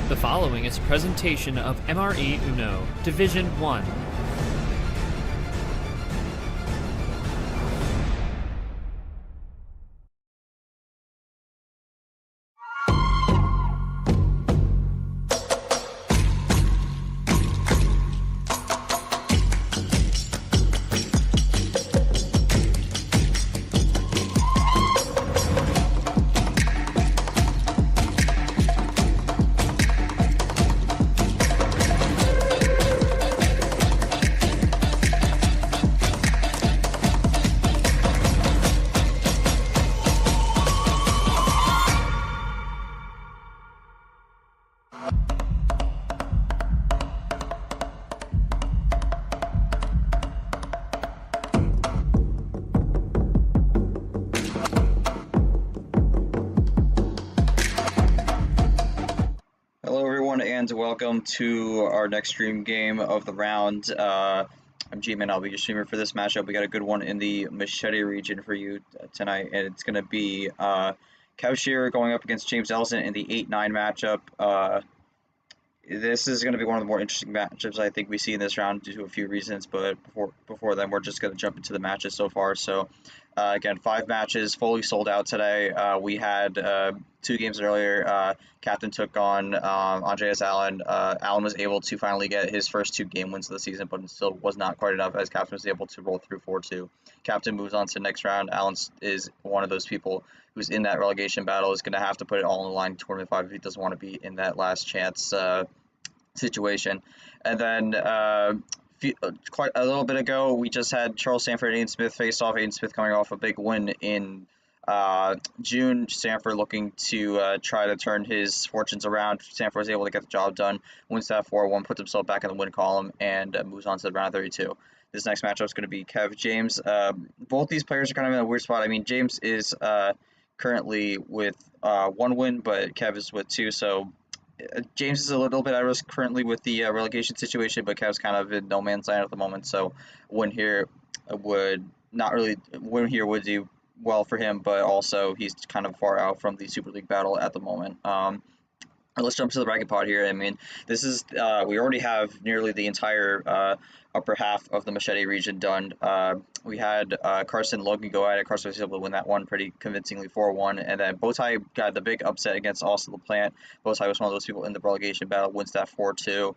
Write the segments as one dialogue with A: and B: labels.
A: The following is a presentation of MRE Uno, Division 1.
B: And welcome to our next stream game of the round. I'm Gman, I'll be your streamer for this matchup. We got a good one in the Machete region for you tonight, and it's going to be Kev Shearer going up against James Ellison in the 8-9 matchup. This is going to be one of the more interesting matchups I think we see in this round due to a few reasons, but before then, we're just going to jump into the matches so far. So, again, 5 matches, fully sold out today. We had 2 games earlier. Captain took on Andreas Allen. Allen was able to finally get his first 2 game wins of the season, but it still was not quite enough as Captain was able to roll through 4-2. Captain moves on to the next round. Allen is one of those people who's in that relegation battle, is going to have to put it all on the line in Tournament 5 if he doesn't want to be in that last chance situation. And then quite a little bit ago, we just had Charles Sanford and Aiden Smith face off. Aiden Smith coming off a big win in June. Sanford looking to try to turn his fortunes around. Sanford was able to get the job done, wins that 4-1, puts himself back in the win column, and moves on to the round 32. This next matchup is going to be Kev James. Both these players are kind of in a weird spot. I mean, James is currently with 1 win, but Kev is with 2, so James is a little bit at risk currently with the relegation situation, but Kev's kind of in no man's land at the moment, so win here would do well for him, but also he's kind of far out from the Super League battle at the moment. Let's jump to the bracket pod here. I mean, this is we already have nearly the entire upper half of the Machete region done. We had Carson and Logan go at it. Carson was able to win that one pretty convincingly 4-1, and then Bowtie got the big upset against Austin LaPlante. Bowtie was one of those people in the relegation battle, wins that 4-2,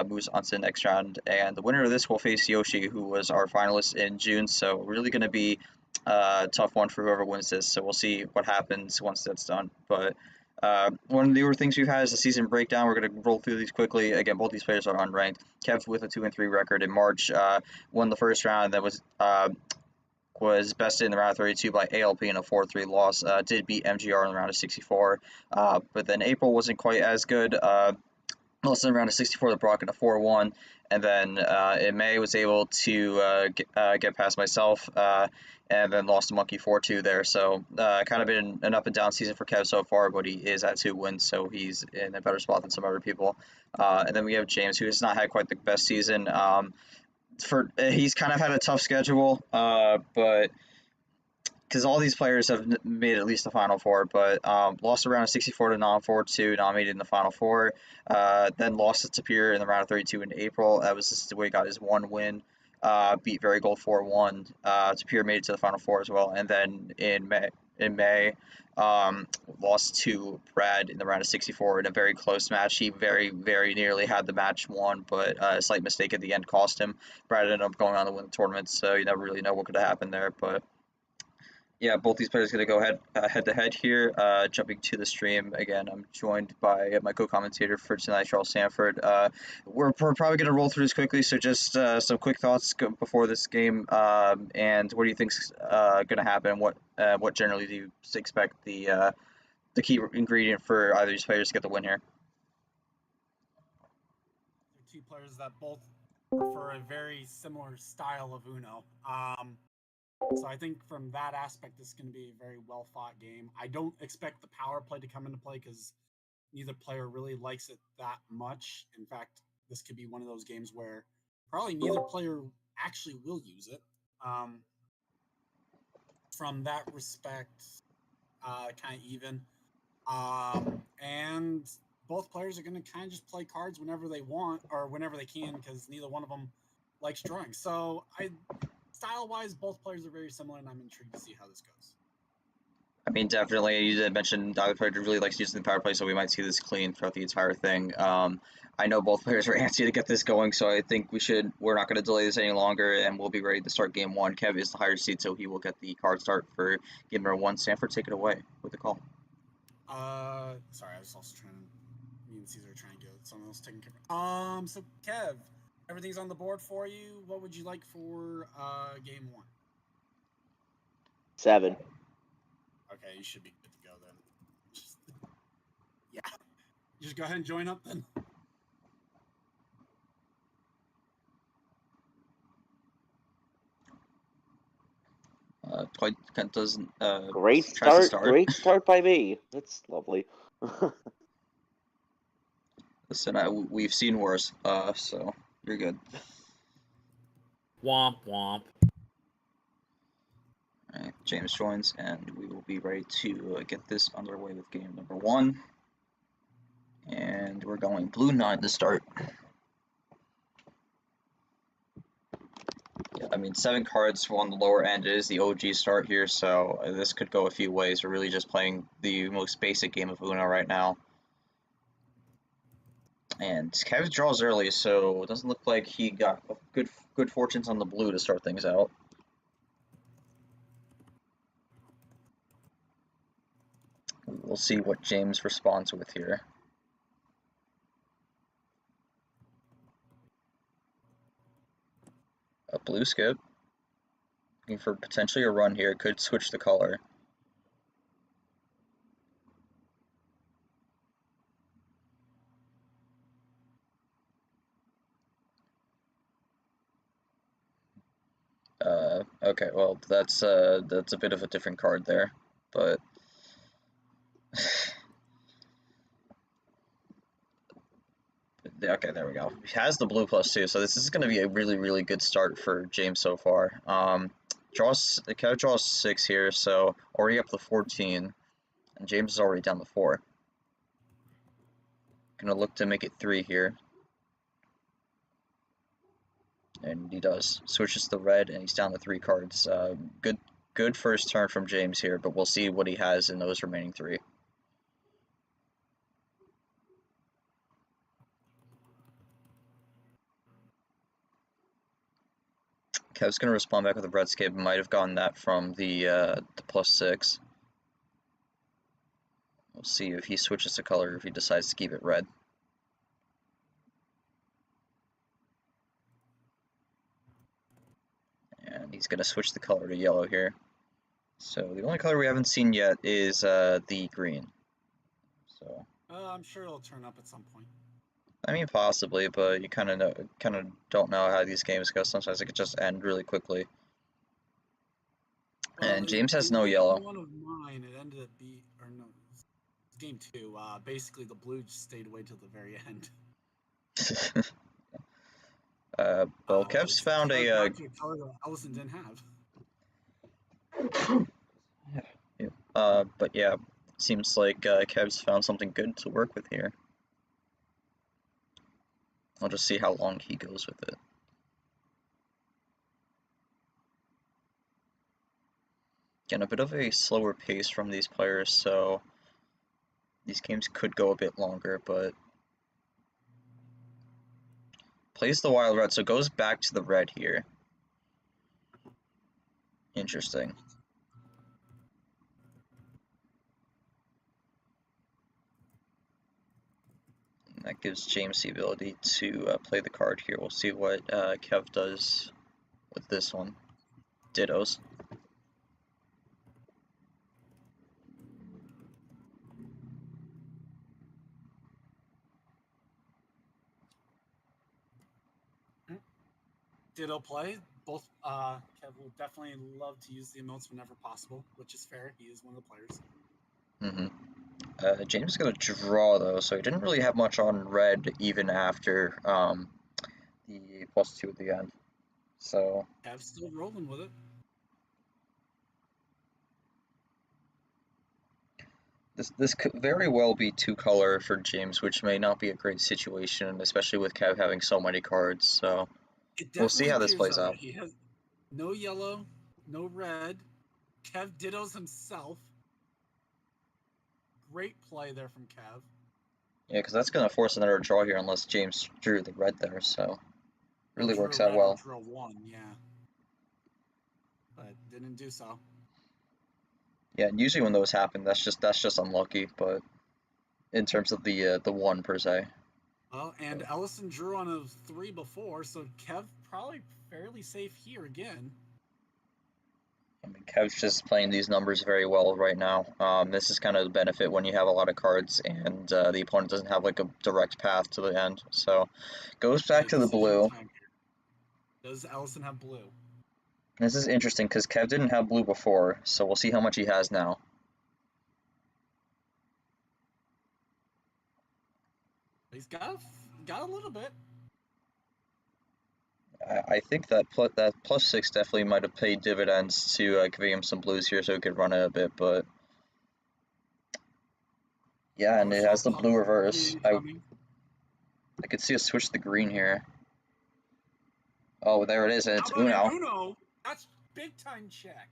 B: moves on to the next round, and the winner of this will face Yoshi, who was our finalist in June. So really going to be a tough one for whoever wins this. So we'll see what happens once that's done, but. One of the newer things we've had is the season breakdown. We're going to roll through these quickly. Again, both these players are unranked. Kev with a 2-3 record in March, won the first round. That was bested in the round of 32 by ALP in a 4-3 loss. Did beat MGR in the round of 64, but then April wasn't quite as good. Lost in the round of 64 to Brock in a 4-1, and then in May was able to get past myself. And then lost to Monkey 4-2 there. So kind of been an up and down season for Kev so far, but he is at 2 wins, so he's in a better spot than some other people. And then we have James, who has not had quite the best season. He's kind of had a tough schedule, but because all these players have made at least the Final Four, but lost a round of 64 to Non 4-2, not made it in the Final Four. Then lost to Tapir in the round of 32 in April. That was just the way he got his 1 win. Beat Very Gold 4-1. Tapir made it to the Final Four as well. And then in May, lost to Brad in the round of 64 in a very close match. He very, very nearly had the match won, but a slight mistake at the end cost him. Brad ended up going on to win the tournament, so you never really know what could have happened there. But yeah, both these players are going to go head to head here. Jumping to the stream again, I'm joined by my co-commentator for tonight, Charles Sanford. We're probably going to roll through this quickly, so just some quick thoughts before this game. And what do you think's going to happen? What generally do you expect the key ingredient for either of these players to get the win here?
C: 2 players that both prefer a very similar style of Uno. So I think from that aspect, this is going to be a very well-fought game. I don't expect the power play to come into play because neither player really likes it that much. In fact, this could be one of those games where probably neither player actually will use it. From that respect, kind of even. And both players are going to kind of just play cards whenever they want or whenever they can, because neither one of them likes drawing. So style-wise, both players are very similar, and I'm intrigued to see how this goes.
B: I mean, definitely, you did mention the other player really likes using the power play, so we might see this clean throughout the entire thing. I know both players are antsy to get this going, so I think we're not going to delay this any longer, and we'll be ready to start game one. Kev is the higher seed, so he will get the card start for game number one. Stanford, take it away with the call.
C: Sorry, I was also me and Caesar are trying to get someone else taking care of. So Kev, everything's on the board for you. What would you like for game one?
D: 7.
C: Okay, you should be good to go then. Yeah. Just go ahead and join up then.
B: Quite doesn't
D: Great
B: tries to
D: start. Great start by me. That's lovely.
B: Listen, we've seen worse, so you're good.
A: Womp womp.
B: Alright, James joins, and we will be ready to get this underway with game number one. And we're going blue 9 to start. Yeah, I mean, 7 cards on the lower end. It is the OG start here, so this could go a few ways. We're really just playing the most basic game of Uno right now. And Kev draws early, so it doesn't look like he got good fortunes on the blue to start things out. We'll see what James responds with here. A blue skip. Looking for potentially a run here. Could switch the color. Okay, well, that's a bit of a different card there, but okay, there we go. He has the blue +2, so this is going to be a really, really good start for James so far. The Kev draws 6 here, so already up to 14, and James is already down to 4. Gonna look to make it 3 here. And he does. Switches to red, and he's down to 3 cards. Good first turn from James here, but we'll see what he has in those remaining 3. Kev's gonna respond back with a red skip. Might have gotten that from the +6. We'll see if he switches to color, if he decides to keep it red. And he's gonna switch the color to yellow here. So the only color we haven't seen yet is the green. So
C: I'm sure it'll turn up at some point.
B: I mean, possibly, but you kind of don't know how these games go. Sometimes it could just end really quickly.
C: Well,
B: And James has no yellow.
C: One of mine, it ended up game 2. Basically, the blue just stayed away till the very end.
B: Well, Kev's found a
C: color that Ellison didn't
B: have. But yeah, seems like Kev's found something good to work with here. I'll just see how long he goes with it. Again, a bit of a slower pace from these players, so these games could go a bit longer, but plays the wild red, so goes back to the red here. Interesting. And that gives James the ability to play the card here. We'll see what Kev does with this one. Dittos.
C: Ditto play. Both Kev will definitely love to use the emotes whenever possible, which is fair. He is one of the players.
B: James is going to draw, though, so he didn't really have much on red even after the +2 at the end. So
C: Kev's still rolling with it.
B: This could very well be two color for James, which may not be a great situation, especially with Kev having so many cards. So
C: It
B: we'll see
C: definitely
B: how this
C: appears
B: plays
C: that way.
B: out.
C: He has no yellow, no red. Kev dittos himself. Great play there from Kev.
B: Yeah, because that's gonna force another draw here unless James drew the red there. So really
C: Drew
B: works
C: a
B: out
C: red or
B: well.
C: drew a 1, yeah. But didn't do so.
B: Yeah, and usually when those happen, that's just unlucky. But in terms of the one per se.
C: Well, and Ellison drew on a 3 before, so Kev probably fairly safe here again.
B: I mean, Kev's just playing these numbers very well right now. This is kind of the benefit when you have a lot of cards and the opponent doesn't have like a direct path to the end. So goes back to the blue.
C: Does Ellison have blue?
B: This is interesting because Kev didn't have blue before, so we'll see how much he has now.
C: He's got a little bit.
B: I think that +6 definitely might have paid dividends to giving him some blues here so he could run it a bit, but yeah, and it has the blue reverse. I could see a switch to green here. Oh, there it is, and it's
C: How about
B: Uno.
C: an Uno? That's big time check.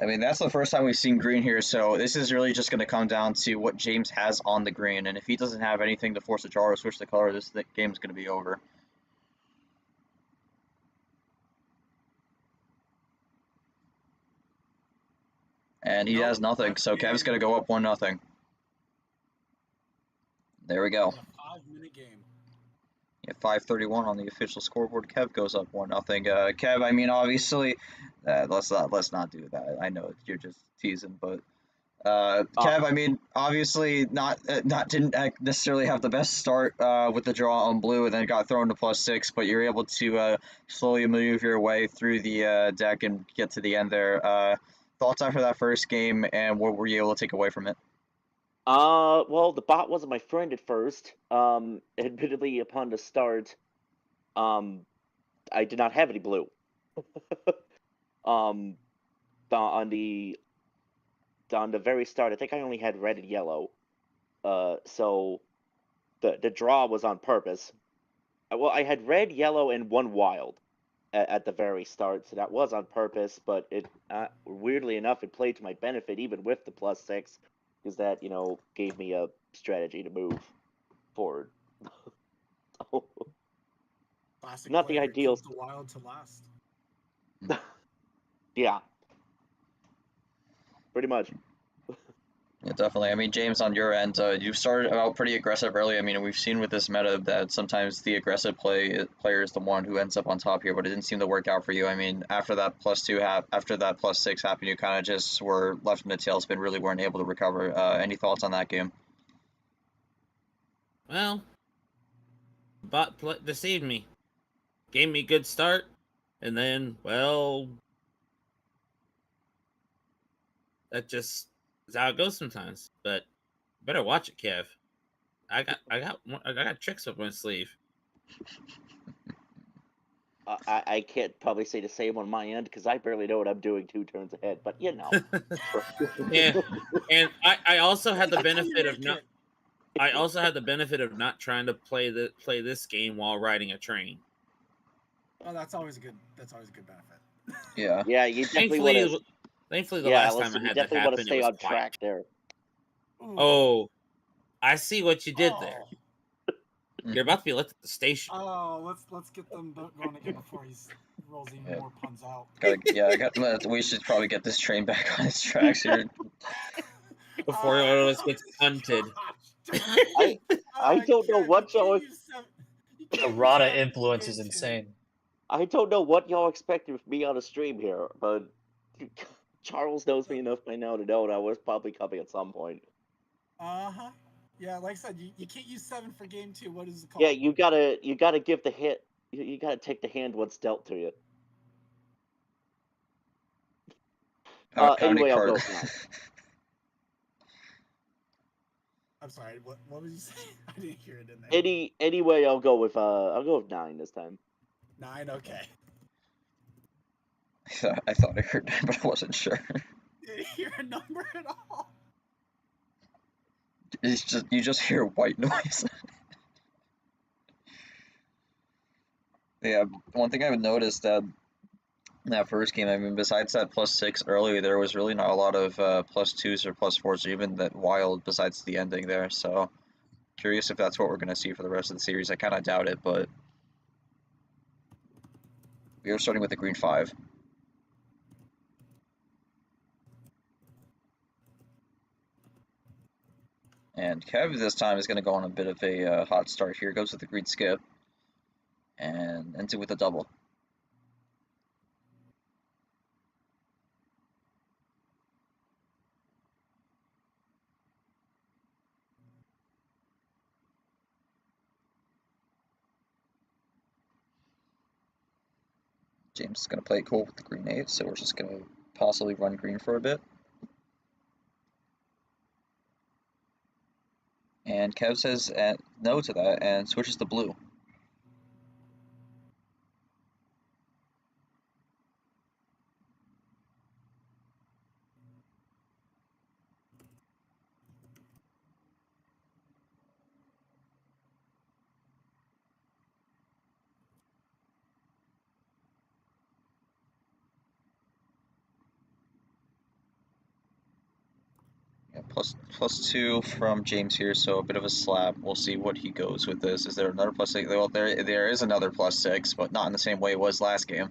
B: I mean, that's the first time we've seen green here, so this is really just going to come down to what James has on the green, and if he doesn't have anything to force a draw or switch the color, this game's going to be over. And he has nothing, so Kev's going to go up 1-0. There we go.
C: A 5-minute game.
B: Yeah, 5:31 on the official scoreboard. Kev goes up 1-0. Kev, I mean, obviously, let's not do that. I know you're just teasing, but Kev, I mean, obviously didn't necessarily have the best start with the draw on blue, and then got thrown to +6. But you're able to slowly move your way through the deck and get to the end there. Thoughts after that first game, and what were you able to take away from it?
D: Well, the bot wasn't my friend at first. Admittedly, upon the start, I did not have any blue. On the very start, I think I only had red and yellow. So the draw was on purpose. Well, I had red, yellow, and one wild at the very start, so that was on purpose. But it weirdly enough, it played to my benefit even with the +6. Because that, gave me a strategy to move forward.
C: Classic
D: Not the ideal.
C: Keeps the wild to last.
D: Yeah. Pretty much.
B: Yeah, definitely. I mean, James, on your end, you started out pretty aggressive early. I mean, we've seen with this meta that sometimes the aggressive player is the one who ends up on top here, but it didn't seem to work out for you. I mean, after that +6 happened, you kind of just were left in a tailspin, really weren't able to recover. Any thoughts on that game?
E: Well, bot deceived me. Gave me a good start, and then, well, that just is how it goes sometimes. But better watch it, Kev. I got tricks up my sleeve.
D: I can't probably say the same on my end because I barely know what I'm doing 2 turns ahead. But
E: Yeah, and I also had the benefit of not. I also had the benefit of not trying to play this game while riding a train.
C: Oh, that's always a good benefit.
B: Yeah.
D: Yeah, you definitely want to.
E: Thankfully, the last time I had that happen,
D: stay
E: it was
D: on track there.
C: Ooh.
E: Oh, I see what you did there.
C: Oh.
E: You're about to be left at the station.
C: Oh, let's get them going again before he rolls even more puns out.
B: We should probably get this train back on its tracks here.
E: Before one of us gets punted.
D: I don't know what y'all.
F: The Rada influence is insane.
D: I don't know what y'all expected of me on a stream here, but Charles knows me enough by now to know that I was probably coming at some point.
C: Uh-huh. Yeah, like I said, you can't use 7 for game 2. What is it called?
D: Yeah, you gotta give the hit. You gotta take the hand what's dealt to you. Anyway, I'll go now.
C: I'm sorry. What was you saying? I didn't hear it in there.
D: Anyway, I'll go with 9 this time.
C: 9, okay.
B: I thought I heard that, but I wasn't sure.
C: Did you hear a number at all?
B: It's just you just hear white noise. Yeah, one thing I've noticed that in that first game, I mean, besides that +6 earlier, there was really not a lot of +2s or +4s, or even that wild besides the ending there. So curious if that's what we're gonna see for the rest of the series. I kind of doubt it, but we are starting with the green 5. And Kev this time is going to go on a bit of a hot start here. Goes with the green skip and ends it with a double. James is going to play it cool with the green 8, so we're just going to possibly run green for a bit. And Kev says no to that and switches to blue. Yeah, plus 2 from James here, so a bit of a slap. We'll see what he goes with this. Is there another +6? Well, there is another +6, but not in the same way it was last game.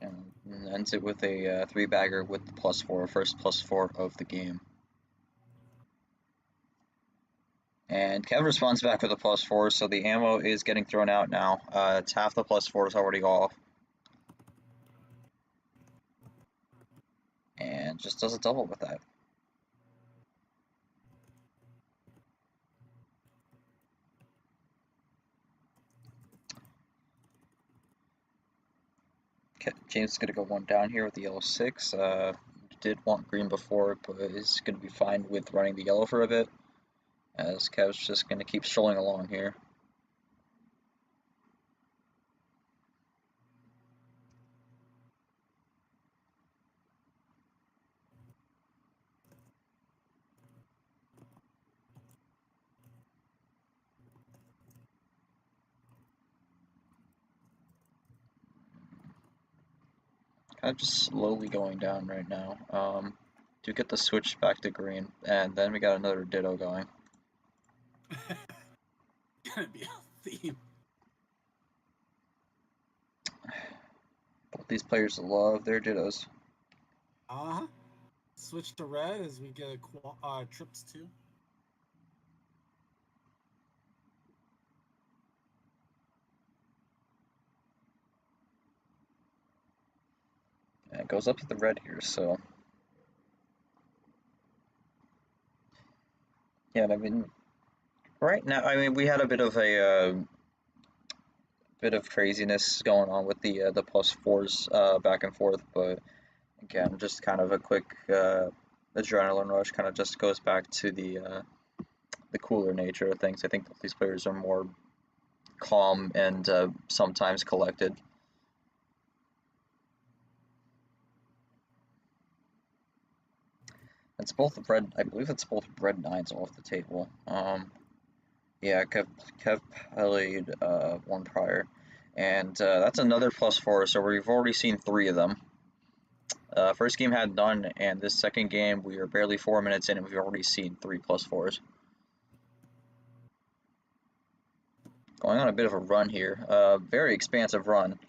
B: And ends it with a 3-bagger with the +4, first +4 of the game. And Kev responds back with a +4, so the ammo is getting thrown out now. It's half the +4 is already off. And just does a double with that. Okay, James is going to go one down here with the yellow 6. Did want green before, but is going to be fine with running the yellow for a bit, as Kev's just going to keep strolling along here. Kind of just slowly going down right now. Do get the switch back to green, and then we got another ditto going.
C: Gonna be a theme.
B: Both these players love their dittos.
C: Uh-huh. Switch to red as we get a trips 2.
B: And it goes up to the red here, so yeah, I mean, right now, I mean, we had a bit of a bit of craziness going on with the +4s back and forth, but again, just kind of a quick adrenaline rush. Kind of just goes back to the cooler nature of things. I think that these players are more calm and sometimes collected. It's both red. I believe it's both red 9s off the table. Yeah, Kev played one prior, and that's another +4. So we've already seen 3 of them. First game had none, and this second game we are barely 4 minutes in, and we've already seen 3 +4s. Going on a bit of a run here. Very expansive run.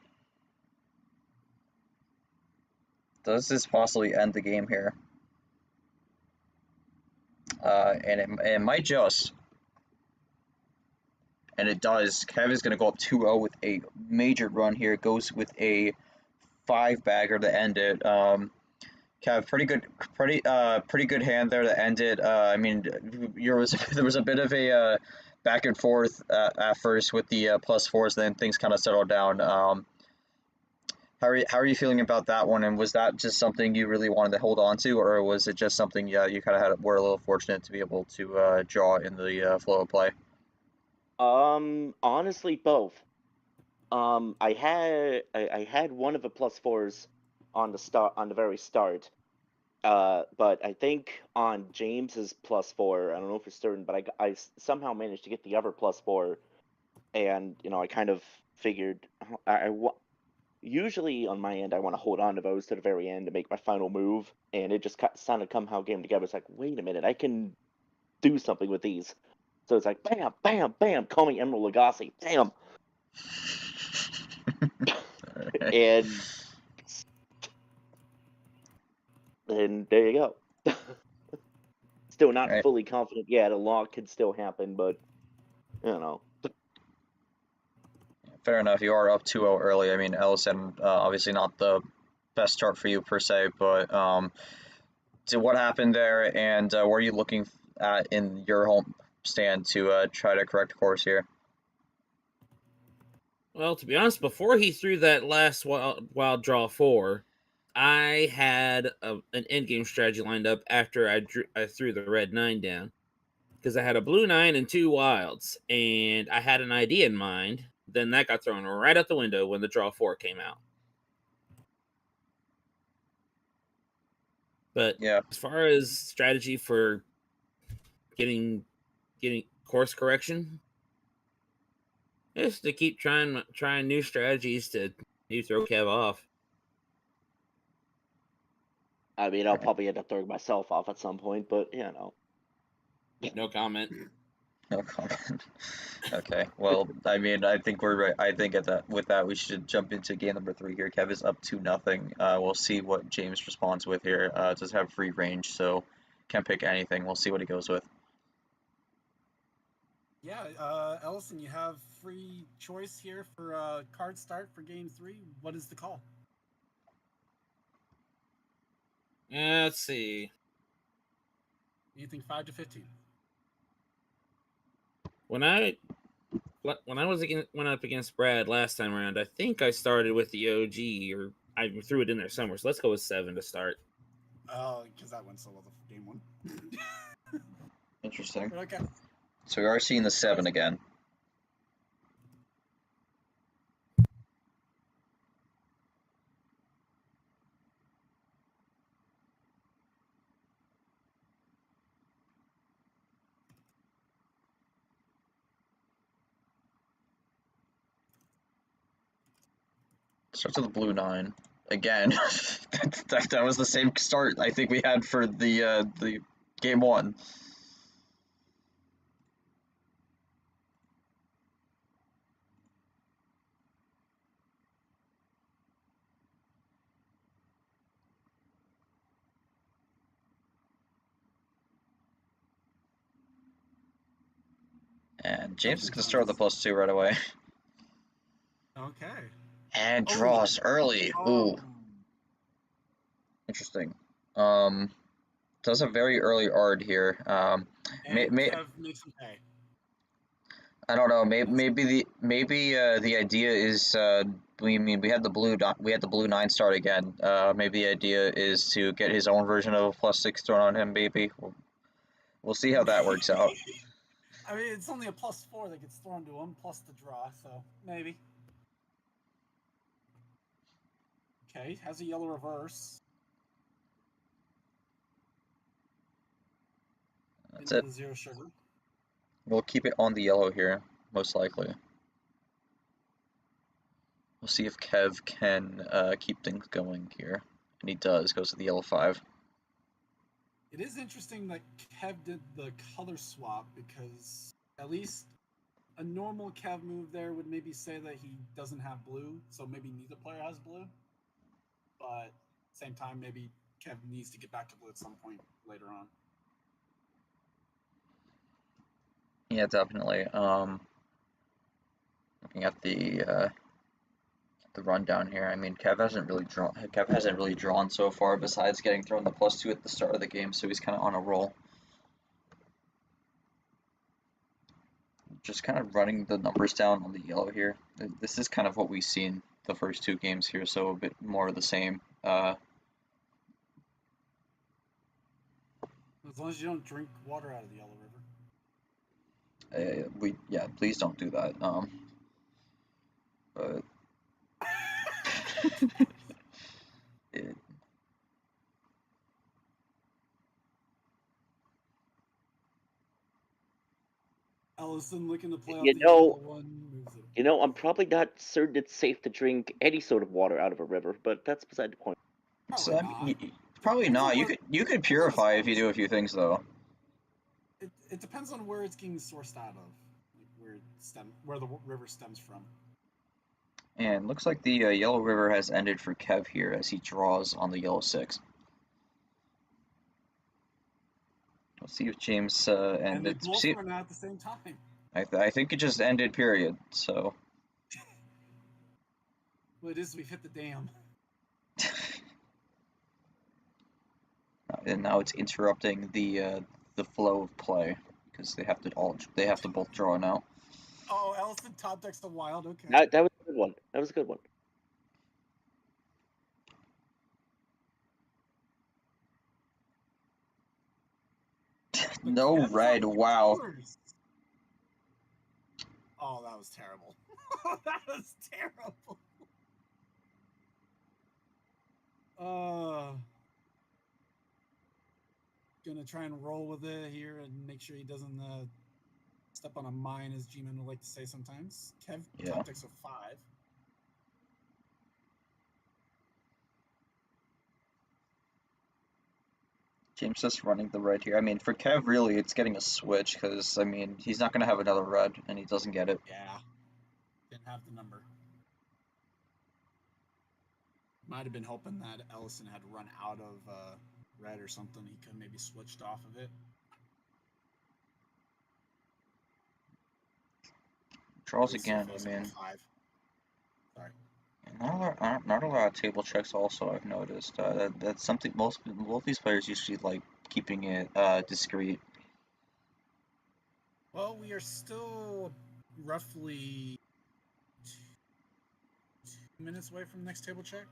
B: Does this possibly end the game here? And it might just. And it does. Kev is going to go up 2-0 with a major run here. It goes with a 5-bagger to end it. Kev, pretty good hand there to end it. I mean, there was a bit of a back and forth at first with the +4s, then things kind of settled down. How are you feeling about that one? And was that just something you really wanted to hold on to, or was it just something you kind of were a little fortunate to be able to draw in the flow of play?
D: Honestly, both. I had one of the +4s on the very start. But I think on James's +4, I don't know for certain, but I somehow managed to get the other +4, and I kind of figured usually on my end I want to hold on to those to the very end to make my final move, and it just sounded somehow came together. It's like, wait a minute, I can do something with these. So it's like, bam, bam, bam, call me Emerald Lagasse, bam, and there you go. Still not
B: Right.
D: fully confident. Yeah, the lock could still happen, but you know.
B: Fair enough. You are up 2-0 early. I mean, Ellison, obviously not the best start for you per se, but so what happened there, and what are you looking at in your home stand to try to correct course here?
E: Well, to be honest, before he threw that last wild draw 4, I had an endgame strategy lined up after I threw the red 9 down. Because I had a blue 9 and 2 wilds, and I had an idea in mind. Then that got thrown right out the window when the draw 4 came out. But
B: Yeah.
E: as far as strategy for getting course correction, is to keep trying new strategies to throw Kev off.
D: I mean, I'll probably end up throwing myself off at some point, but
E: No comment.
B: No comment. Okay. Well, I mean, I think we're right. I think with that, we should jump into game number 3 here. Kev is up 2-0. We'll see what James responds with here. Does have free range, so can't pick anything. We'll see what he goes with.
C: Yeah, Ellison, you have free choice here for card start for game 3. What is the call?
E: Let's see.
C: Anything 5 to 15?
E: When I went up against Brad last time around, I think I started with the OG, or I threw it in there somewhere. So let's go with 7 to start.
C: Oh, because that went so well the game 1.
B: Interesting.
C: Okay.
B: So we are seeing the 7 again. Starts with the blue 9 again. that was the same start I think we had for the game 1. And James is going to start with the +2 right away. And James is going to start with the +2 right away.
C: Okay.
B: And draws early. Ooh. Interesting. Does a very early ard here.
C: And Kev makes him pay.
B: I don't know. Maybe the idea is we had the blue 9 start again. Maybe the idea is to get his own version of a +6 thrown on him. Maybe we'll see how that works out.
C: I mean, it's only a +4 that gets thrown to him, plus the draw, so maybe. Okay, has a yellow reverse.
B: That's it.
C: The 0 sugar.
B: We'll keep it on the yellow here, most likely. We'll see if Kev can keep things going here. And he does, goes to the yellow 5.
C: It is interesting that Kev did the color swap, because at least a normal Kev move there would maybe say that he doesn't have blue, so maybe neither player has blue. But same time, maybe Kev needs to get back to blue at some point later on.
B: Yeah, definitely. Looking at the rundown here, I mean, Kev hasn't really drawn so far, besides getting thrown the +2 at the start of the game, so he's kind of on a roll. Just kind of running the numbers down on the yellow here. This is kind of what we've seen the first 2 games here, so a bit more of the same.
C: As long as you don't drink water out of the yellow river.
B: Please don't do that. But it,
C: Ellison looking to play out
D: You
C: the
D: know-
C: yellow one, moves it.
D: You know, I'm probably not certain it's safe to drink any sort of water out of a river, but that's beside the point.
C: Probably
B: so,
C: not.
B: probably
C: Depends on
B: not.
C: where-
B: You could purify if you do a few things though.
C: It depends on where it's getting sourced out of, like where the river stems from.
B: And looks like the yellow river has ended for Kev here as he draws on the yellow 6. Let's see if James
C: And they
B: ended.
C: both
B: See,
C: run out at the same time.
B: I think it just ended. Period. So.
C: Well, it is. We've hit the dam.
B: And now it's interrupting the flow of play because they have to both draw now.
C: Oh, Ellison top decks the wild. Okay.
D: That was a good one. That was a good one.
C: But
B: No
C: Kev's
B: red.
C: on the
B: Wow.
C: colors. Oh, that was terrible. That was terrible. Gonna try and roll with it here and make sure he doesn't step on a mine, as Gman would like to say sometimes. Kev
B: Yeah.
C: top decks a 5.
B: James just running the red here. I mean, for Kev, really, it's getting a switch because I mean he's not gonna have another red, and he doesn't get it.
C: Yeah. Didn't have the number. Might have been hoping that Ellison had run out of red or something. He could maybe switched off of it.
B: Draws
C: At least so
B: again.
C: far,
B: I mean,
C: 5. Sorry.
B: not a lot of table checks. Also, I've noticed that's something most of these players usually like keeping it discreet.
C: Well, we are still roughly 2 minutes away from the next table check,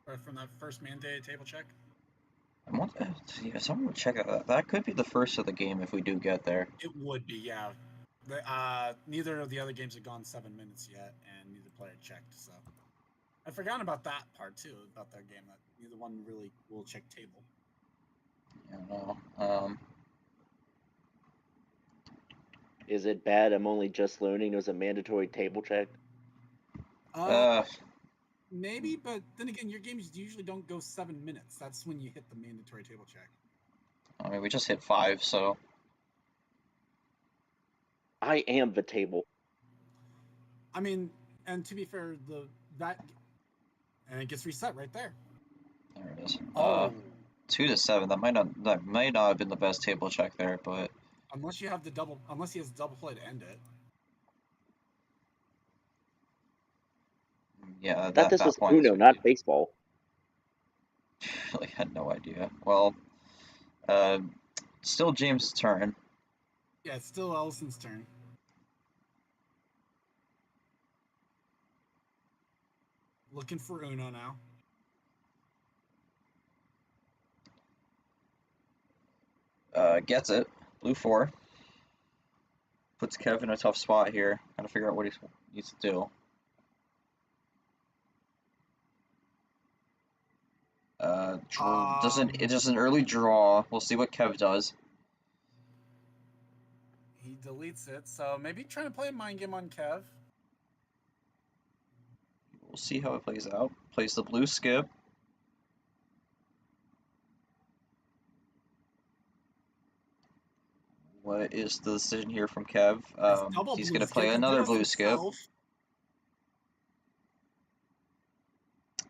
C: or from that first mandated table check.
B: I want yeah, someone would check that. That could be the first of the game if we do get there.
C: It would be, yeah. Neither of the other games have gone 7 minutes yet, and neither player checked. So I'd forgotten about that part too, about their game. That neither one really will check table.
B: I don't know.
D: Is it bad? I'm only just learning there's a mandatory table check.
C: Maybe, but then again, your games usually don't go 7 minutes. That's when you hit the mandatory table check.
B: I mean, we just hit 5, so
D: I am the table.
C: I mean, and to be fair, and it gets reset right there.
B: there it is.
C: Oh,
B: 2 to 7. That might not have been the best table check there, but
C: unless he has double play to end it.
B: yeah,
D: I thought this
B: that
D: was
B: point
D: Uno, not baseball.
B: really had no idea. Well, still James' turn.
C: Yeah, it's still Ellison's turn. Looking for Uno now.
B: Gets it. Blue 4. Puts Kev in a tough spot here. Gotta figure out what he needs to do. It does an early draw. We'll see what Kev does.
C: He deletes it, so maybe trying to play a mind game on Kev.
B: We'll see how it plays out. Plays the blue skip. What is the decision here from Kev?
C: Double
B: He's
C: blue
B: gonna
C: skip.
B: play
C: He did
B: another
C: this
B: blue skip.
C: himself.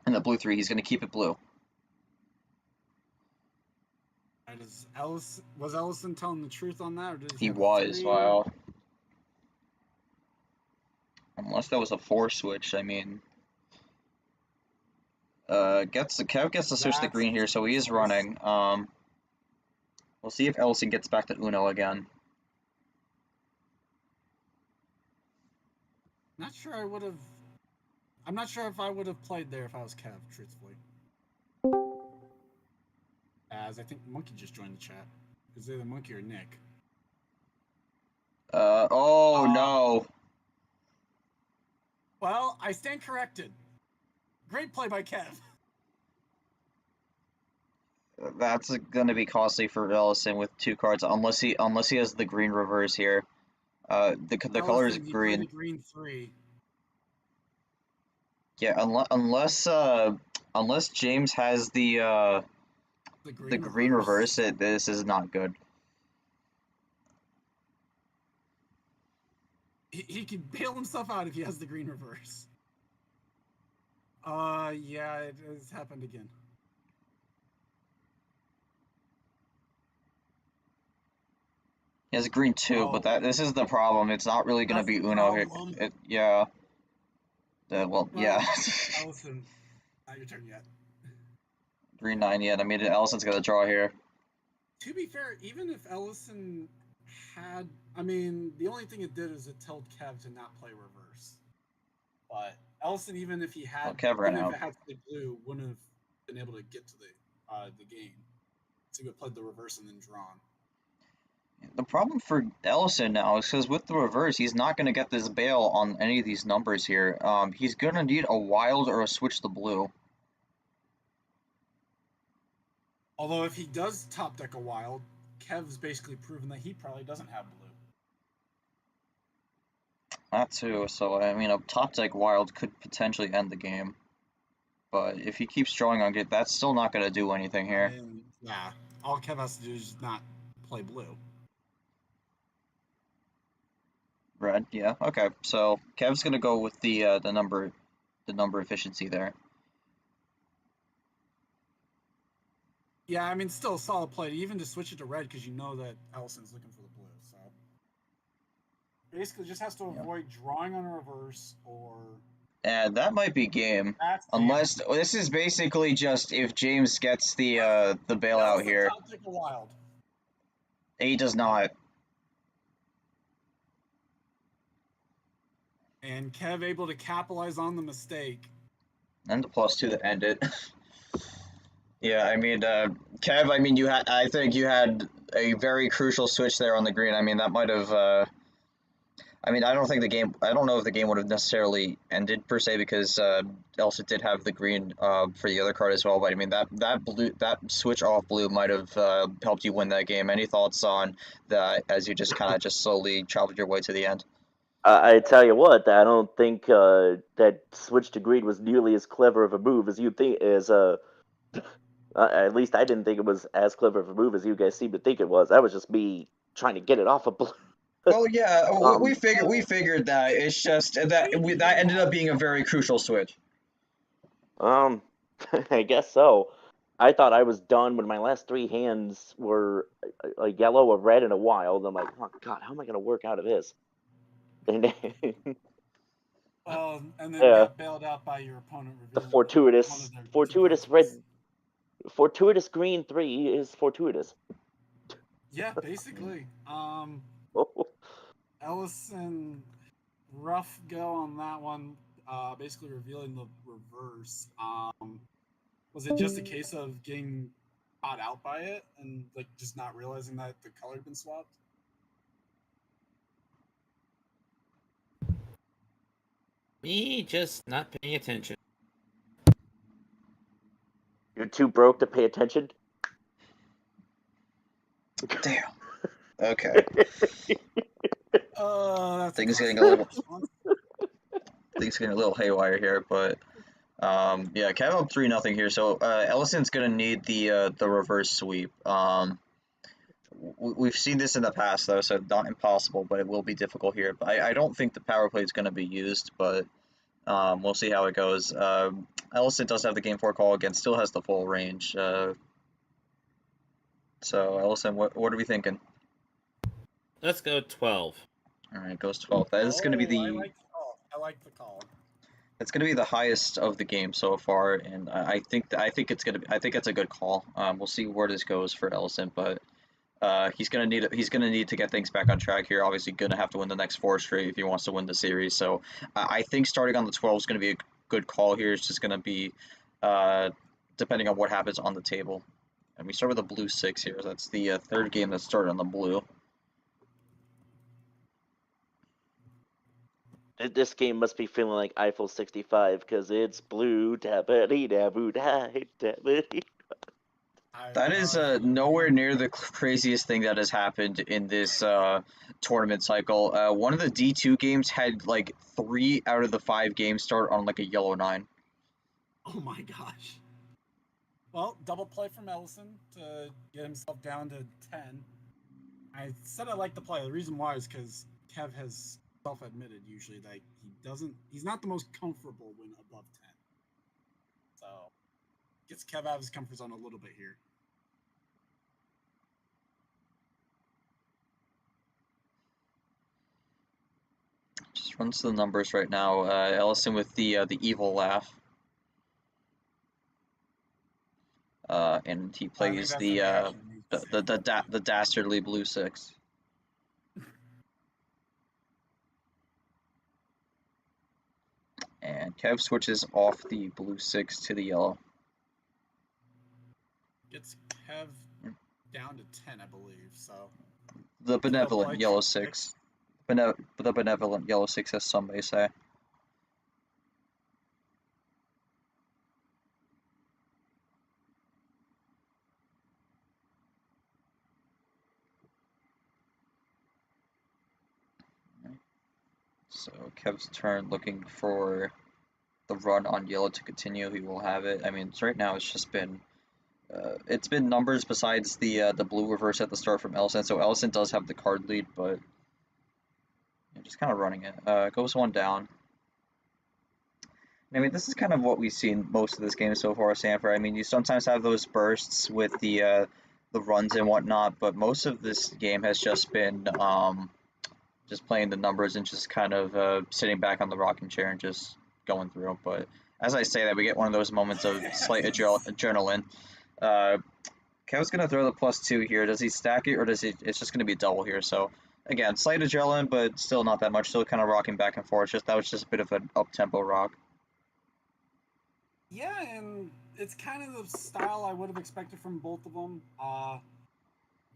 B: And the blue 3, he's gonna keep it blue.
C: Was Ellison telling the truth on that, or did
B: He
C: have a
B: was,
C: 3?
B: wow. Unless that was a 4 switch, I mean. Kev gets to switch to
C: That's
B: green here, so he is
C: choice.
B: running. We'll see if Ellison gets back to Uno again.
C: Not sure I would have. I'm not sure if I would have played there if I was Kev, truthfully. As I think Monkey just joined the chat. Is it the Monkey or Nick?
B: Oh
C: Um,
B: no.
C: Well, I stand corrected. Great play by Kev.
B: That's gonna be costly for Ellison with 2 cards, unless he has the green reverse here. The color is
C: Ellison, he played
B: green.
C: a green 3.
B: Yeah, unless James has the
C: The
B: green reverse, this is not good.
C: He can bail himself out if he has the green reverse. Yeah, it has happened again.
B: He has green 2, but
C: Oh.
B: this is the problem. It's not really gonna
C: That's
B: be
C: the
B: Uno here.
C: problem.
B: Yeah. Well, yeah.
C: Well, Ellison, not your turn yet.
B: Green 9, yeah. I mean, Ellison's gonna draw here.
C: To be fair, even if Ellison had, I mean, the only thing it did is it told Kev to not play reverse. But Ellison, even if he had,
B: Kev ran
C: even
B: out.
C: if it had to play blue, wouldn't have been able to get to the game. So he would have played the reverse and then drawn.
B: The problem for Ellison now is because with the reverse, he's not going to get this bail on any of these numbers here. He's going to need a wild or a switch to blue.
C: Although if he does top deck a wild, Kev's basically proven that he probably doesn't have blue.
B: That too, so I mean, a top deck wild could potentially end the game. But if he keeps drawing on it, that's still not going to do anything here.
C: I mean, yeah, all Kev has to do is not play blue.
B: Red, yeah, okay. So Kev's going to go with the number efficiency there.
C: Yeah, I mean, still a solid play, even to switch it to red because you know that Ellison's looking for the blue. So basically, just has to avoid drawing on a reverse or.
B: And that might be game. Unless this is basically just if James gets the bailout here.
C: Top deck a wild.
B: He does not.
C: And Kev able to capitalize on the mistake.
B: And the +2 to end it. Yeah, I mean, Kev, I mean, I think you had a very crucial switch there on the green. I mean, that might have, I mean, I don't know if the game would have necessarily ended per se because Elsa did have the green for the other card as well. But I mean, that switch off blue might have helped you win that game. Any thoughts on that as you just kind of slowly traveled your way to the end?
D: I tell you what, I don't think that switch to green was nearly as clever of a move as you think. At least I didn't think it was as clever of a move as you guys seem to think it was. That was just me trying to get it off of blue.
B: Well, yeah, we figured that. It's just that ended up being a very crucial switch.
D: I guess so. I thought I was done when my last 3 hands were a yellow, a red, and a wild. I'm like, oh god, how am I gonna work out of this? And then,
C: And then got bailed out by your opponent.
D: The fortuitous green 3 is fortuitous.
C: Yeah, basically. Ellison, rough go on that one. Basically revealing the reverse. Was it just a case of getting caught out by it and like just not realizing that the color had been swapped?
E: Me just not paying attention.
D: You're too broke to pay attention?
B: Damn. Okay. Things getting a little haywire here, but yeah, Kev up 3-0 here. So Ellison's gonna need the reverse sweep. We've seen this in the past though, so not impossible, but it will be difficult here. But I don't think the power play is gonna be used, but we'll see how it goes. Ellison does have the game 4 call again, still has the full range. So Ellison, what are we thinking?
E: Let's go 12.
B: All right, goes 12. That is going to be the.
C: I like the call.
B: It's going to be the highest of the game so far, and I think it's going to be. I think it's a good call. We'll see where this goes for Ellison, but he's going to need to get things back on track here. Obviously, going to have to win the next 4 straight if he wants to win the series. So I think starting on the 12 is going to be a good call here. It's just going to be depending on what happens on the table. And we start with a blue 6 here. That's the 3rd game that started on the blue.
D: This game must be feeling like Eiffel 65 because it's blue. Tabbity daboo die tabbity.
B: That is nowhere near the craziest thing that has happened in this tournament cycle. One of the D2 games had like 3 out of the 5 games start on like a yellow 9.
C: Oh my gosh. Well, double play from Ellison to get himself down to 10. I said I like the play. The reason why is because Kev has self-admitted usually that he's not the most comfortable when above 10. So, gets Kev out of his comfort zone a little bit here.
B: Just runs the numbers right now. Ellison with the evil laugh. And he plays the dastardly blue 6. And Kev switches off the blue 6 to the yellow.
C: Gets Kev down to 10, I believe. So
B: the benevolent yellow 6. The benevolent yellow 6, as some may say. So Kev's turn, looking for the run on yellow to continue. He will have it. I mean, right now it's just been numbers besides the blue reverse at the start from Ellison. So Ellison does have the card lead, but just kind of running it. Goes 1 down. I mean, this is kind of what we've seen most of this game so far, Sanford. I mean, you sometimes have those bursts with the runs and whatnot, but most of this game has just been just playing the numbers and just kind of sitting back on the rocking chair and just going through. But as I say that, we get one of those moments of slight adrenaline. Kev's going to throw the +2 here. Does he stack it, or does he? It's just going to be double here. So again, slight adrenaline, but still not that much. Still kind of rocking back and forth. That was just a bit of an up-tempo rock.
C: Yeah, and it's kind of the style I would have expected from both of them.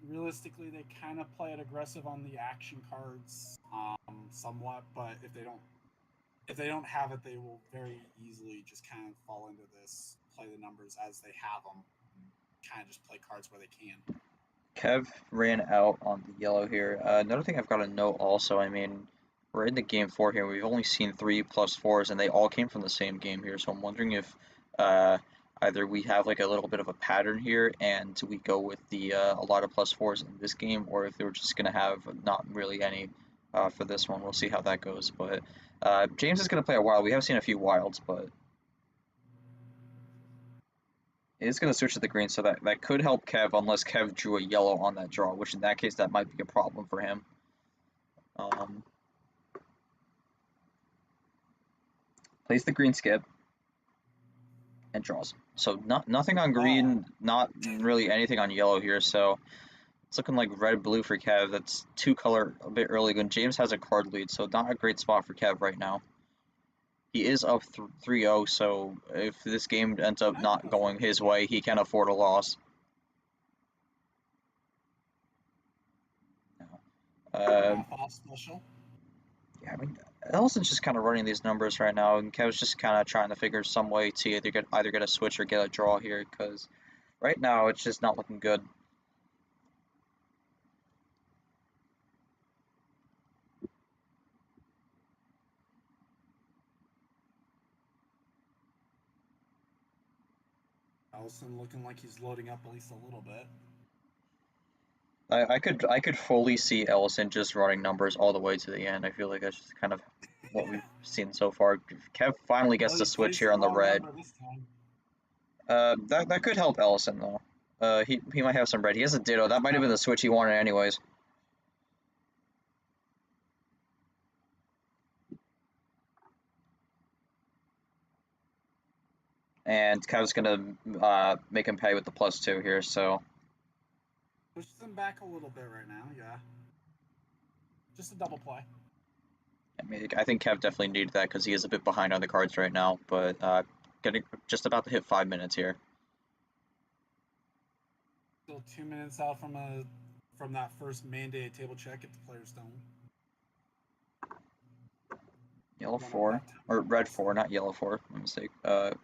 C: Realistically, they kind of play it aggressive on the action cards, somewhat. But if they don't have it, they will very easily just kind of fall into this, play the numbers as they have them, kind of just play cards where they can.
B: Kev ran out on the yellow here. Another thing I've got to note also, I mean, we're in the game 4 here. We've only seen 3 +4s, and they all came from the same game here. So I'm wondering if either we have like a little bit of a pattern here, and we go with the a lot of +4s in this game, or if they were just gonna have not really any for this one. We'll see how that goes. But James is gonna play a wild. We have seen a few wilds, but it's gonna switch to the green, so that could help Kev, unless Kev drew a yellow on that draw, which in that case that might be a problem for him. Plays the green skip and draws. So nothing on green, not really anything on yellow here. So it's looking like red-blue for Kev. That's 2 color a bit early when James has a card lead, so not a great spot for Kev right now. He is up 3-0, so if this game ends up not going his way, he can afford a loss.
C: Special.
B: Yeah, I mean, Ellison's just kind of running these numbers right now, and Kev's just kind of trying to figure some way to either get a switch or get a draw here, because right now it's just not looking good.
C: Ellison looking like he's loading up at least a little bit.
B: I could fully see Ellison just running numbers all the way to the end. I feel like that's just kind of what we've seen so far. Kev finally gets the switch here on the red. That could help Ellison though. He might have some red. He has a ditto. That might have been the switch he wanted anyways. And Kev's gonna make him pay with the +2 here, so.
C: Pushes him back a little bit right now, yeah. Just a double play.
B: I mean, I think Kev definitely needed that because he is a bit behind on the cards right now, but getting just about to hit 5 minutes here.
C: Still 2 minutes out from that first mandated table check if the players don't.
B: Yellow
C: Went up
B: 4,
C: that
B: or
C: tempo.
B: red 4, not yellow 4. My mistake. And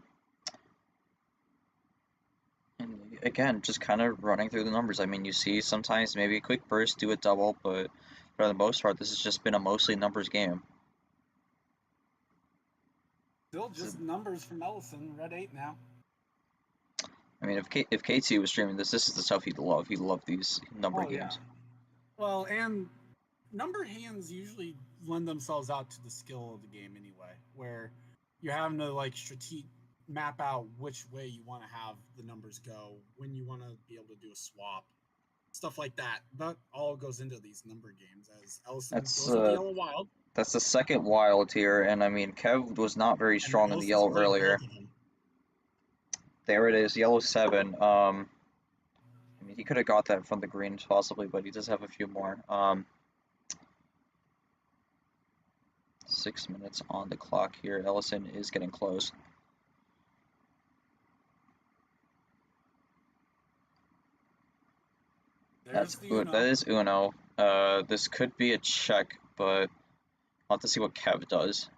B: again, just kind of running through the numbers. I mean, you see sometimes maybe a quick burst, do a double, but for the most part, this has just been a mostly numbers game.
C: Still just numbers from Ellison. Red 8 now.
B: I mean, if KT was streaming this, this is the stuff he'd love. He'd love these number games.
C: Well, and numbered hands usually lend themselves out to the skill of the game anyway, where you're having to like map out which way you want to have the numbers go, when you want to be able to do a swap, stuff like that. That all goes into these number games as Ellison goes with the yellow wild.
B: That's the second wild here, and I mean, Kev was not very strong in the yellow earlier. There it is, yellow 7. I mean, he could have got that from the greens possibly, but he does have a few more. 6 minutes on the clock here. Ellison is getting close. That is Uno. This could be a check, but I'll have to see what Kev does.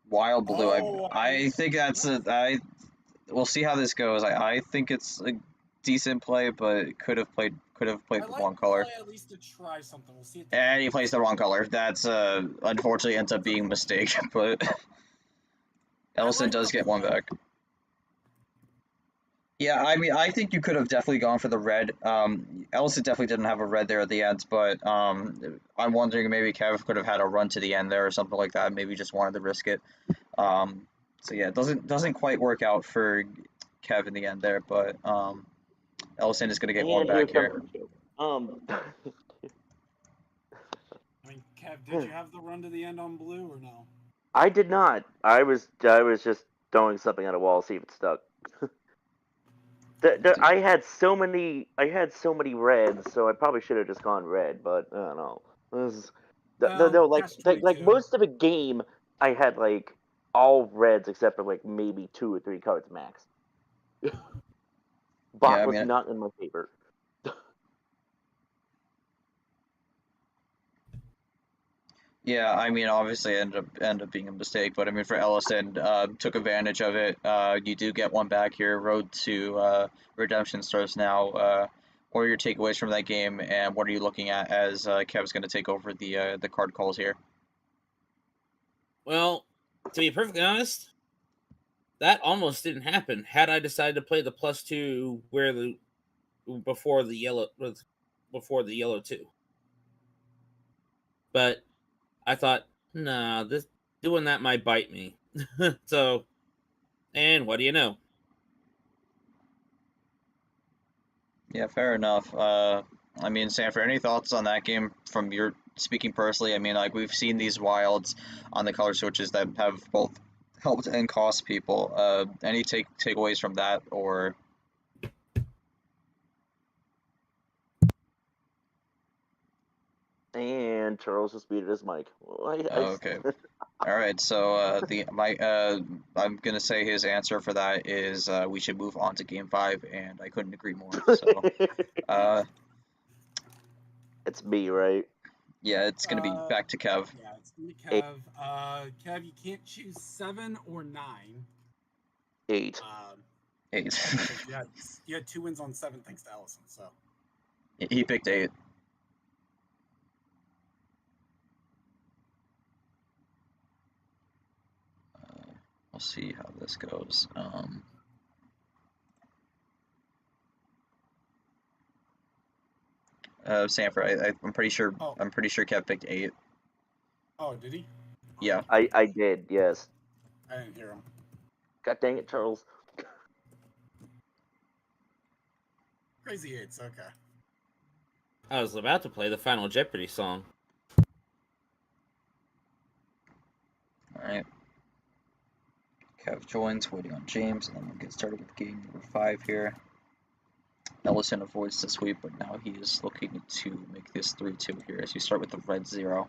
B: Wild blue. I think that's we'll see how this goes. I think it's a decent play, but it could have played the wrong color.
C: At least to try something. We'll see.
B: And he plays the wrong color. That's unfortunately ends up being a mistake, but Ellison does get one back. Yeah, I mean, I think you could have definitely gone for the red. Ellison definitely didn't have a red there at the end, but I'm wondering maybe Kev could have had a run to the end there or something like that. Maybe just wanted to risk it. So yeah, it doesn't quite work out for Kev in the end there, but Ellison is going to get one back here.
C: I mean, Kev, did you have the run to the end on blue or no?
D: I did not. I was just throwing something at a wall, see if it stuck. I had so many reds, so I probably should have just gone red, but I don't know. Like most of the game, I had like all reds except for like maybe 2 or 3 cards max. Bot was not in my favor.
B: Yeah, I mean, obviously it ended up being a mistake, but I mean, for Ellison, took advantage of it. You do get one back here. Road to redemption starts now. What are your takeaways from that game, and what are you looking at as Kev's going to take over the card calls here?
E: Well, to be perfectly honest, that almost didn't happen. Had I decided to play the +2 before the yellow 2, but I thought, nah, doing that might bite me. So, and what do you know?
B: Yeah, fair enough. I mean, Sanford, any thoughts on that game from your speaking personally? I mean, like we've seen these wilds on the color switches that have both helped and cost people. Any takeaways from that, or?
D: And Charles just muted his mic.
B: Okay. All right. So I'm gonna say his answer for that is we should move on to Game 5, and I couldn't agree more. So,
D: it's me, right?
B: Yeah, it's gonna be back to Kev.
C: Yeah, it's gonna be Kev. Kev, you can't choose 7 or 9.
D: 8.
B: 8.
C: You had 2 wins on 7 thanks to Ellison. So
B: he picked 8. We'll see how this goes. Sanford, I'm pretty sure.
C: Oh.
B: I'm pretty sure Kev picked 8.
C: Oh, did he?
B: Yeah.
D: I did. Yes.
C: I didn't hear him.
D: God dang it, Charles.
C: Crazy 8s. Okay.
E: I was about to play the Final Jeopardy song.
B: All right. Kev joins, waiting on James, and then we'll get started with game number 5 here. Ellison avoids the sweep, but now he is looking to make this 3-2 here as you start with the red 0.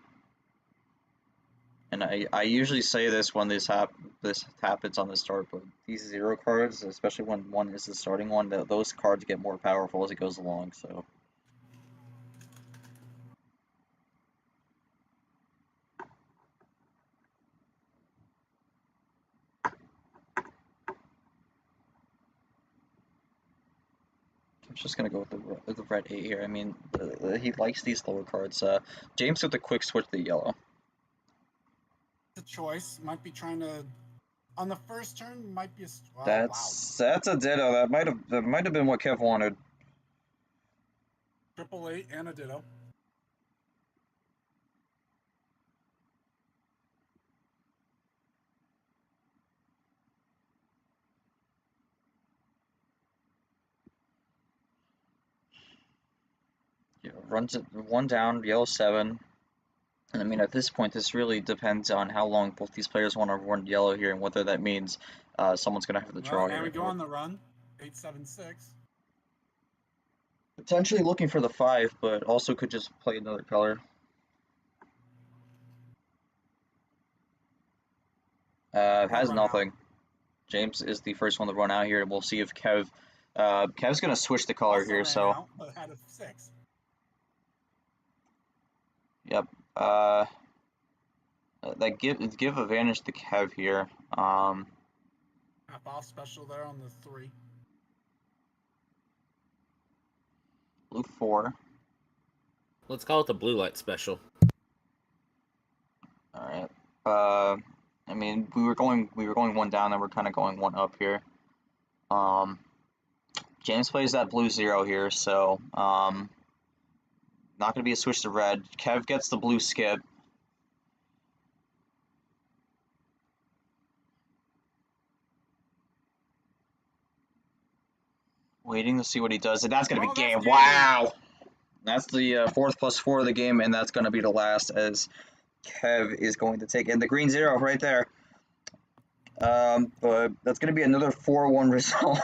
B: And I usually say this when this happens on the start, but these 0 cards, especially when one is the starting one, those cards get more powerful as it goes along, so. I'm just gonna go with the red 8 here. I mean, he likes these lower cards. James with the quick switch to the yellow.
C: It's a choice. Might be trying to on the first turn. Might be a wow.
B: That's a ditto. That might have been what Kev wanted.
C: 888 and a ditto.
B: Yeah, runs it one down, yellow 7. And I mean, at this point, this really depends on how long both these players want to run yellow here, and whether that means someone's gonna have the draw
C: Well,
B: here.
C: and we go on the run. 876.
B: Potentially looking for the 5, but also could just play another color. Has
C: run
B: nothing. James is the first one to run out here, and we'll see if Kev's gonna switch the color
C: Also
B: here.
C: ran
B: So,
C: out, but had a 6.
B: yep. That give advantage to Kev here.
C: Half off special there on the 3.
B: Blue 4.
E: Let's call it the blue light special.
B: All right. I mean, we were going one down, and we're kind of going one up here. James plays that blue 0 here, so not gonna be a switch to red. Kev gets the blue skip. Waiting to see what he does, and that's gonna be
C: Oh, that's
B: game.
C: game.
B: Wow, that's the 4th plus 4 of the game, and that's gonna be the last as Kev is going to take in the green 0 right there. But that's going to be another 4-1 result.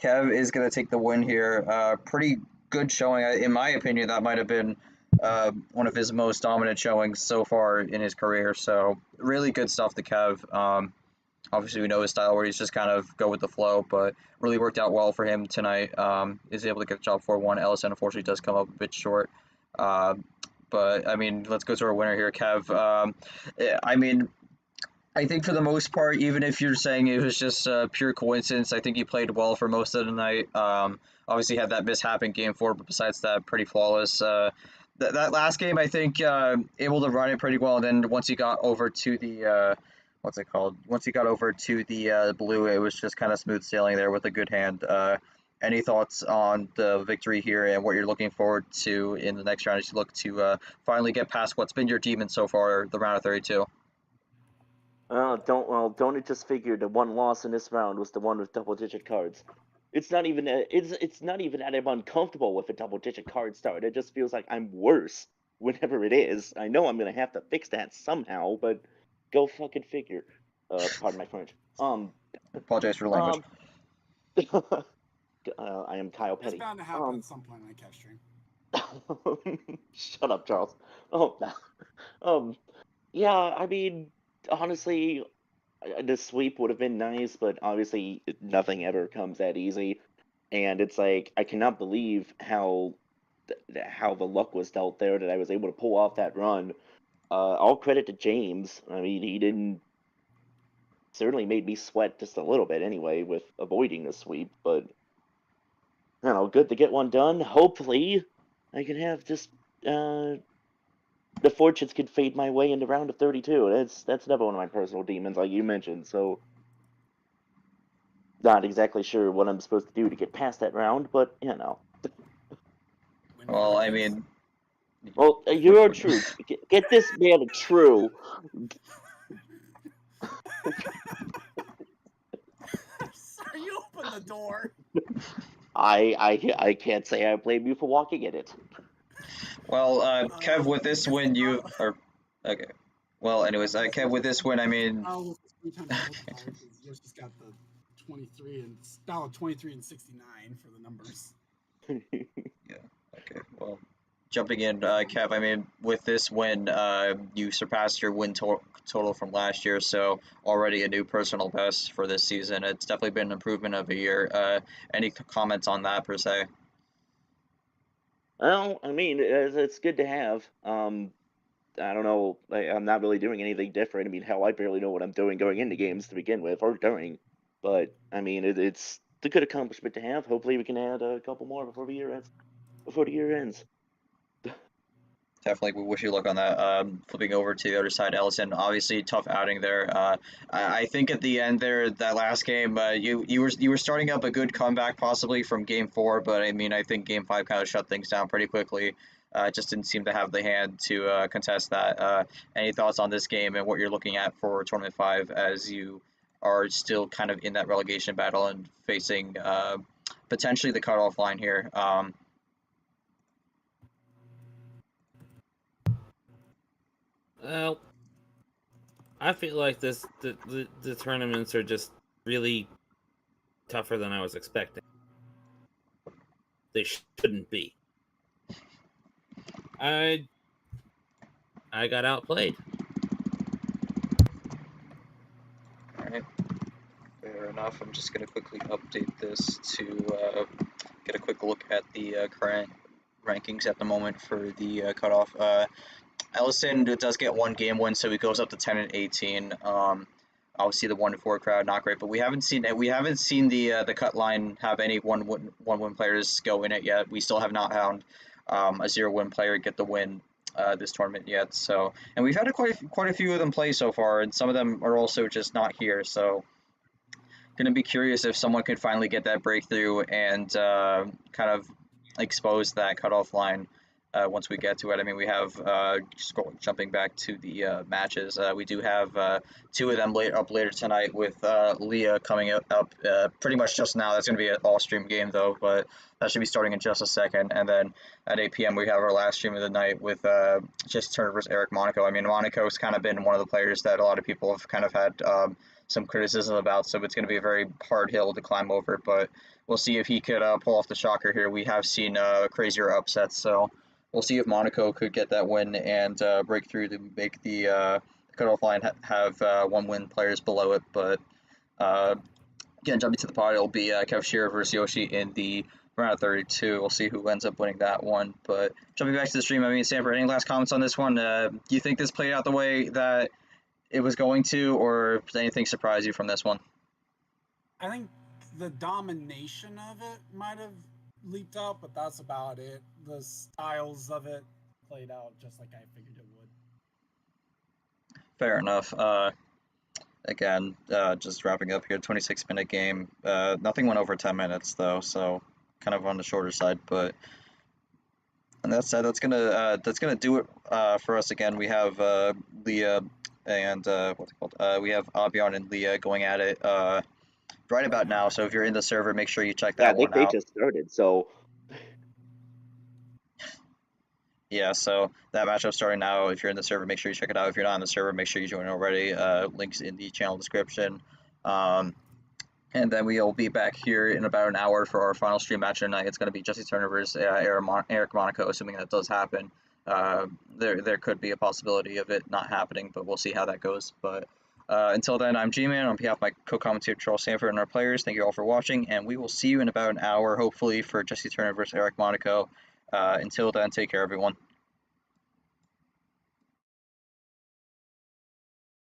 B: Kev is going to take the win here. Pretty good showing. In my opinion, that might have been one of his most dominant showings so far in his career. So really good stuff to Kev. Obviously, we know his style where he's just kind of go with the flow, but really worked out well for him tonight. Is able to get the job 4-1. Ellison, unfortunately, does come up a bit short. But, I mean, let's go to our winner here, Kev. I mean, I think for the most part, even if you're saying it was just pure coincidence, I think you played well for most of the night. Obviously had that mishap in game 4, but besides that, pretty flawless. That last game, I think, able to run it pretty well. And then once you got over to the, what's it called? Once you got over to the blue, it was just kind of smooth sailing there with a good hand. Any thoughts on the victory here and what you're looking forward to in the next round as you look to finally get past what's been your demon so far, the round of 32?
D: Don't it just figure the one loss in this round was the one with double-digit cards? It's not even it's not even that I'm uncomfortable with a double-digit card start. It just feels like I'm worse whenever it is. I know I'm gonna have to fix that somehow, but go fucking figure. Pardon my French.
B: Apologize for the language.
D: I am Kyle Petty.
C: It's bound to happen at some point in the Kev stream.
D: Shut up, Charles. Oh, yeah. I mean, honestly, the sweep would have been nice, but obviously nothing ever comes that easy. And it's like I cannot believe how the luck was dealt there that I was able to pull off that run. All credit to James. I mean, he didn't certainly made me sweat just a little bit anyway with avoiding the sweep, but you know, good to get one done. Hopefully, I can have just the fortunes could fade my way into round of 32. That's never one of my personal demons, like you mentioned. So, not exactly sure what I'm supposed to do to get past that round, but you know.
B: Well, I mean,
D: well, you're true. Get this man true.
C: Sorry, you opened the door.
D: I can't say I blame you for walking in it.
B: well, Kev, with this win, you are okay. Well, anyways, Kev, with this win, I mean,
C: Yoshi's got the 23 and 23 and 69 for the numbers.
B: yeah. Okay. Well, jumping in, Kev, I mean, with this win, you surpassed your win total from last year, so already a new personal best for this season. It's definitely been an improvement of a year. Any comments on that per se?
D: Well, I mean, it's good to have. I don't know. I'm not really doing anything different. I mean, hell, I barely know what I'm doing going into games to begin with or during. But I mean, it's a good accomplishment to have. Hopefully, we can add a couple more before the year ends.
B: Definitely, we wish you luck on that. Flipping over to the other side, Ellison. Obviously, tough outing there. I think at the end there, that last game, you were starting up a good comeback possibly from Game 4, but I mean, I think Game 5 kind of shut things down pretty quickly. Just didn't seem to have the hand to contest that. Any thoughts on this game and what you're looking at for Tournament 5 as you are still kind of in that relegation battle and facing potentially the cutoff line here?
E: Well, I feel like the tournaments are just really tougher than I was expecting. They shouldn't be. I got outplayed.
B: All right. Fair enough. I'm just going to quickly update this to get a quick look at the current rankings at the moment for the cutoff. Ellison does get one game win, so he goes up to 10-18. Obviously, the 1-4 crowd not great, but we haven't seen the cut line have any one win players go in it yet. We still have not found a 0-win player get the win this tournament yet. So, and we've had quite a few of them play so far, and some of them are also just not here. So, going to be curious if someone could finally get that breakthrough and kind of expose that cutoff line once we get to it. I mean, we have, jumping back to the matches, we do have 2 of them up later tonight with Leah coming up pretty much just now. That's going to be an all-stream game, though, but that should be starting in just a second. And then at 8 p.m., we have our last stream of the night with Jesse Turner versus Eric Monaco. I mean, Monaco's kind of been one of the players that a lot of people have kind of had some criticism about, so it's going to be a very hard hill to climb over, but we'll see if he could pull off the shocker here. We have seen crazier upsets, so we'll see if Monaco could get that win and break through to make the cutoff line have 1-win players below it. But again, jumping to the pod, it'll be Kev Shearer versus Yoshi in the round of 32. We'll see who ends up winning that one. But jumping back to the stream, I mean, Sanford, any last comments on this one? Do you think this played out the way that it was going to, or did anything surprise you from this one?
C: I think the domination of it might have leaped out, but that's about it. The styles of it played out just like I figured it would.
B: Fair enough. Again, just wrapping up here, 26-minute game. Nothing went over 10 minutes though, so kind of on the shorter side. But and that said, that's gonna do it for us. Again, we have Leah and what's it called? We have Abion and Leah going at it right about now. So if you're in the server, make sure you check that one out.
D: They just started, so.
B: Yeah, so that matchup starting now. If you're in the server, make sure you check it out. If you're not in the server, make sure you join already. Links in the channel description. And then we'll be back here in about an hour for our final stream match tonight. It's going to be Jesse Turner versus Eric Monaco, assuming that does happen. There could be a possibility of it not happening, but we'll see how that goes. But until then, I'm Gman on behalf of my co-commentator Charles Sanford and our players. Thank you all for watching, and we will see you in about an hour, hopefully, for Jesse Turner versus Eric Monaco. Until then, take care, everyone.